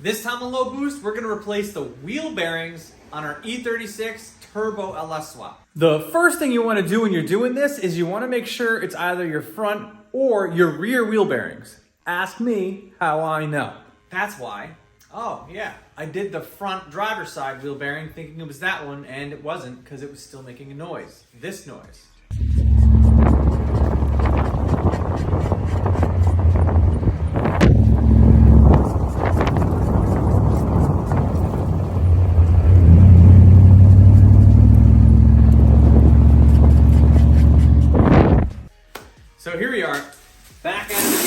This time on Low Boost, we're gonna replace the wheel bearings on our E36 Turbo LS swap. The first thing you wanna do when you're doing this is you wanna make sure it's either your front or your rear wheel bearings. Ask me how I know. That's why. Oh yeah, I did the front driver's side wheel bearing thinking it was that one, and it wasn't because it was still making a noise. This noise. So here we are, back at it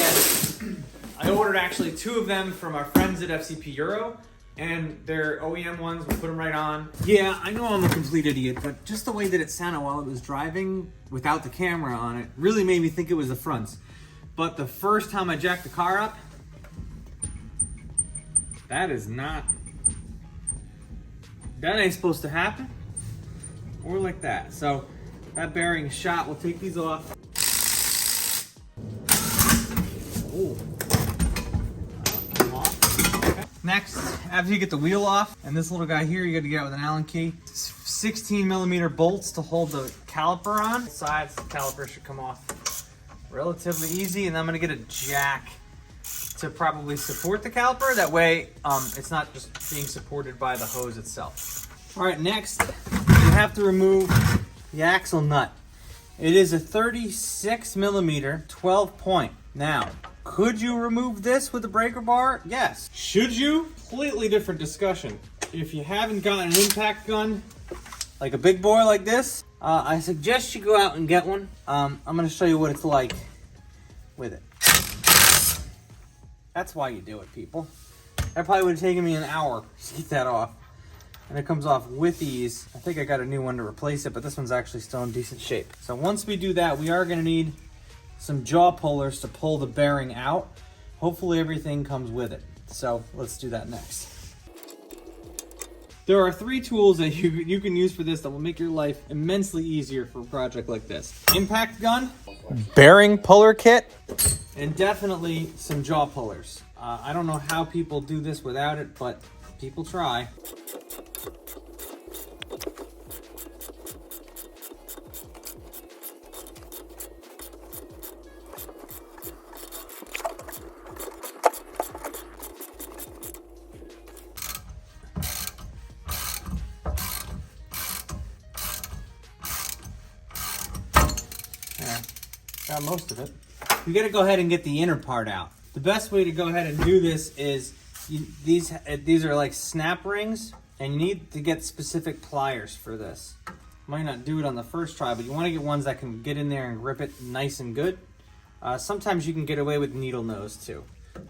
again. I ordered actually 2 of them from our friends at FCP Euro, and they're OEM ones. We put them right on. Yeah, I know I'm a complete idiot, but just the way that it sounded while it was driving without the camera on it really made me think it was the fronts. But the first time I jacked the car up, that ain't supposed to happen, or like that. So that bearing is shot. We'll take these off. Ooh. Next, after you get the wheel off, and this little guy here, you got to get out with an Allen key. 16mm bolts to hold the caliper on. Sides, the caliper should come off relatively easy, and then I'm gonna get a jack to probably support the caliper. That way, it's not just being supported by the hose itself. All right, next, you have to remove the axle nut. It is a 36mm 12 point. Now, could you remove this with a breaker bar? Yes. Should you? Completely different discussion. If you haven't gotten an impact gun, like a big boy like this, I suggest you go out and get one. I'm gonna show you what it's like with it. That's why you do it, people. That probably would have taken me an hour to get that off. And it comes off with ease. I think I got a new one to replace it, but this one's actually still in decent shape. So once we do that, we are gonna need some jaw pullers to pull the bearing out. Hopefully everything comes with it. So let's do that next. There are 3 tools that you can use for this that will make your life immensely easier for a project like this. Impact gun, bearing puller kit, and definitely some jaw pullers. I don't know how people do this without it, but people try. Got most of it. You gotta go ahead and get the inner part out. The best way to go ahead and do this is, these are like snap rings, and you need to get specific pliers for this. Might not do it on the first try, but you wanna get ones that can get in there and grip it nice and good. Sometimes you can get away with needle nose too.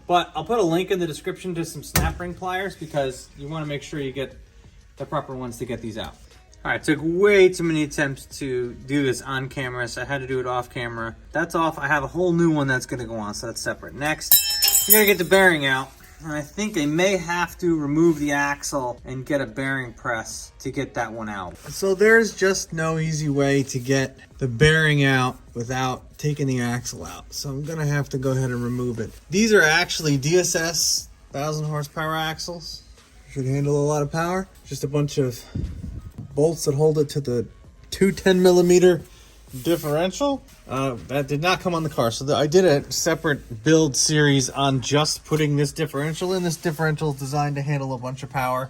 But I'll put a link in the description to some snap ring pliers because you wanna make sure you get the proper ones to get these out. All right, took way too many attempts to do this on camera, so I had to do it off camera. That's off. I have a whole new one that's gonna go on, so that's separate. Next, you're gonna get the bearing out. And I think I may have to remove the axle and get a bearing press to get that one out. So there's just no easy way to get the bearing out without taking the axle out. So I'm gonna have to go ahead and remove it. These are actually DSS 1000 horsepower axles. Should handle a lot of power. Just a bunch of bolts that hold it to the 210mm differential. That did not come on the car, so I did a separate build series on just putting this differential in. This differential is designed to handle a bunch of power.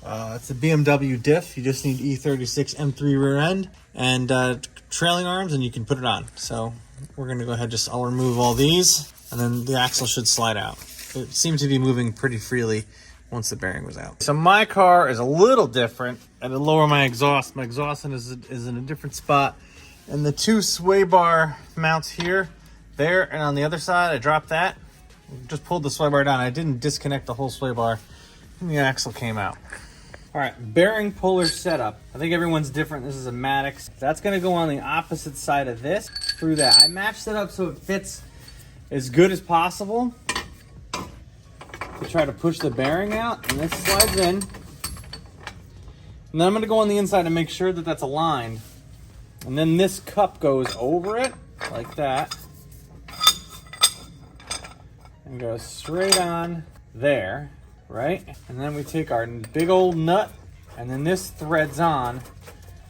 It's a BMW diff. You just need E36 M3 rear end and trailing arms, and you can put it on. So we're gonna go ahead, I'll remove all these, and then the axle should slide out. It seemed to be moving pretty freely once the bearing was out. So my car is a little different. I had to lower my exhaust. My exhaust is in a different spot. And the 2 sway bar mounts here, there, and on the other side, I dropped that. Just pulled the sway bar down. I didn't disconnect the whole sway bar, and the axle came out. All right, bearing puller setup. I think everyone's different. This is a Maddox. That's gonna go on the opposite side of this through that. I matched it up so it fits as good as possible to try to push the bearing out, and this slides in. And then I'm gonna go on the inside and make sure that that's aligned. And then this cup goes over it, like that. And goes straight on there. right? And then we take our big old nut, and then this threads on.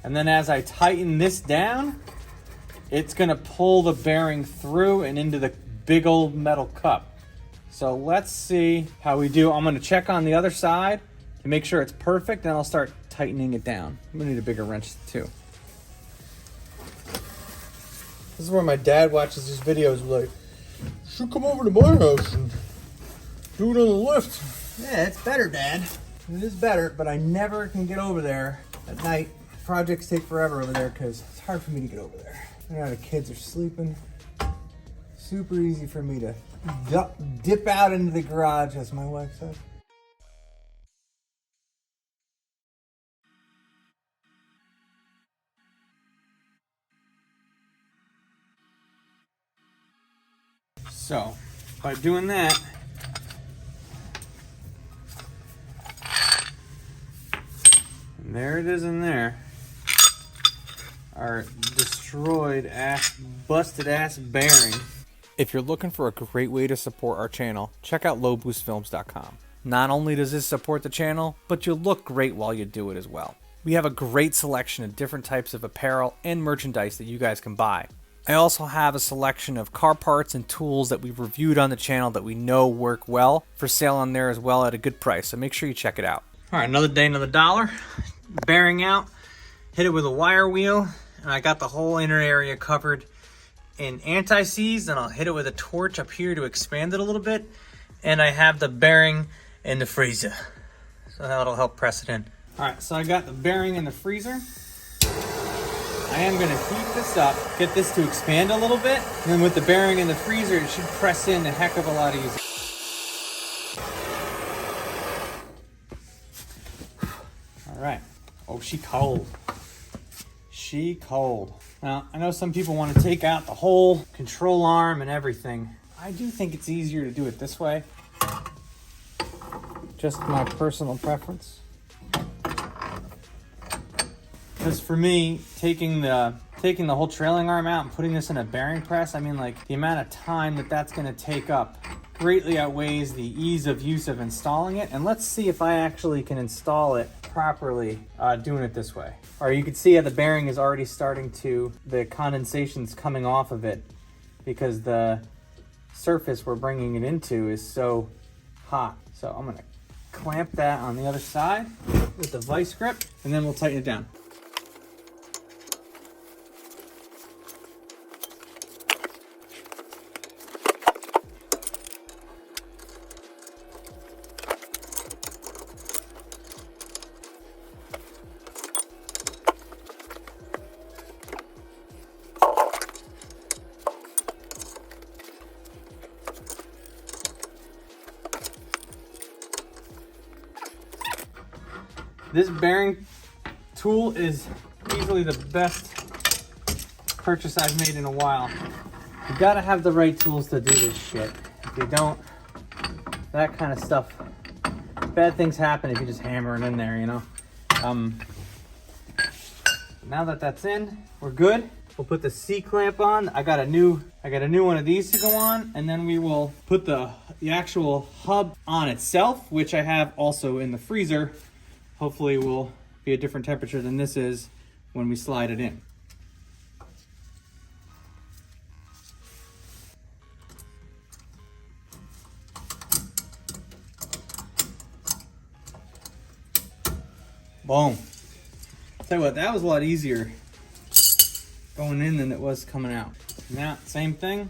And then as I tighten this down, it's gonna pull the bearing through and into the big old metal cup. So let's see how we do. I'm gonna check on the other side to make sure it's perfect, then I'll start tightening it down. I'm gonna need a bigger wrench too. This is where my dad watches his videos, like, you should come over to my house and do it on the lift. Yeah, it's better, Dad. It is better, but I never can get over there at night. Projects take forever over there because it's hard for me to get over there. Now the kids are sleeping. Super easy for me to dip out into the garage, as my wife said. So, by doing that, and there it is in there, our destroyed ass, busted ass bearing. If you're looking for a great way to support our channel, check out lowboostfilms.com. Not only does this support the channel, but you'll look great while you do it as well. We have a great selection of different types of apparel and merchandise that you guys can buy. I also have a selection of car parts and tools that we've reviewed on the channel that we know work well for sale on there as well at a good price, so make sure you check it out. All right, another day, another dollar. Bearing out, hit it with a wire wheel, and I got the whole inner area covered in anti-seize, and I'll hit it with a torch up here to expand it a little bit, and I have the bearing in the freezer, so that'll help press it in. All right, so I got the bearing in the freezer. I am going to heat this up, get this to expand a little bit, and then with the bearing in the freezer, it should press in a heck of a lot easier. All right. Oh, she cold. She cold. Now, I know some people want to take out the whole control arm and everything. I do think it's easier to do it this way. Just my personal preference. Because for me, taking the whole trailing arm out and putting this in a bearing press, I mean, like, the amount of time that that's going to take up greatly outweighs the ease of use of installing it. And let's see if I actually can install it properly doing it this way. Or you can see how the bearing is already starting to, the condensation's coming off of it because the surface we're bringing it into is so hot. So I'm going to clamp that on the other side with the vice grip, and then we'll tighten it down. This bearing tool is easily the best purchase I've made in a while. You gotta have the right tools to do this shit. If you don't, that kind of stuff, bad things happen if you just hammer it in there, you know? Now that that's in, we're good. We'll put the C-clamp on. I got a new one of these to go on, and then we will put the actual hub on itself, which I have also in the freezer. Hopefully will be a different temperature than this is when we slide it in. Boom. Tell you what, that was a lot easier going in than it was coming out. Now, same thing.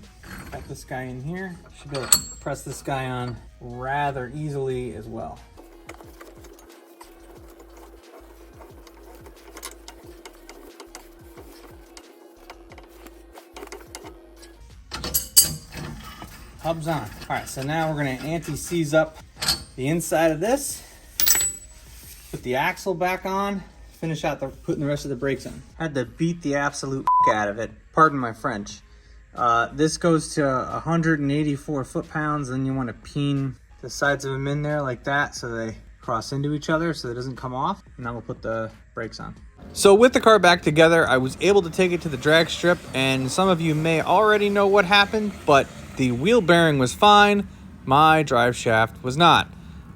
Got this guy in here. Should be able to press this guy on rather easily as well. Hub's on. All right, so now we're gonna anti-seize up the inside of this, put the axle back on, finish out putting the rest of the brakes on. I had to beat the absolute out of it. Pardon my French. This goes to 184 foot-pounds, and you want to peen the sides of them in there like that so they cross into each other so it doesn't come off. And now we'll put the brakes on. So with the car back together, I was able to take it to the drag strip, and some of you may already know what happened, but the wheel bearing was fine, my drive shaft was not.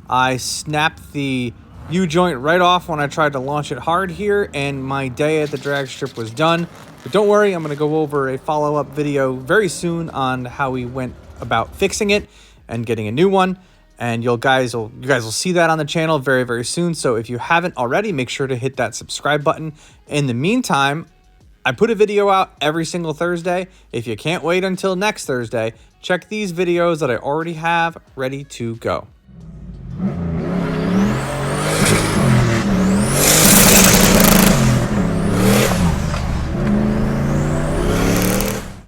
I snapped the U-joint right off when I tried to launch it hard here, and my day at the drag strip was done. But don't worry, I'm going to go over a follow-up video very soon on how we went about fixing it and getting a new one. And you guys will see that on the channel very, very soon. So if you haven't already, make sure to hit that subscribe button. In the meantime, I put a video out every single Thursday. If you can't wait until next Thursday, check these videos that I already have ready to go.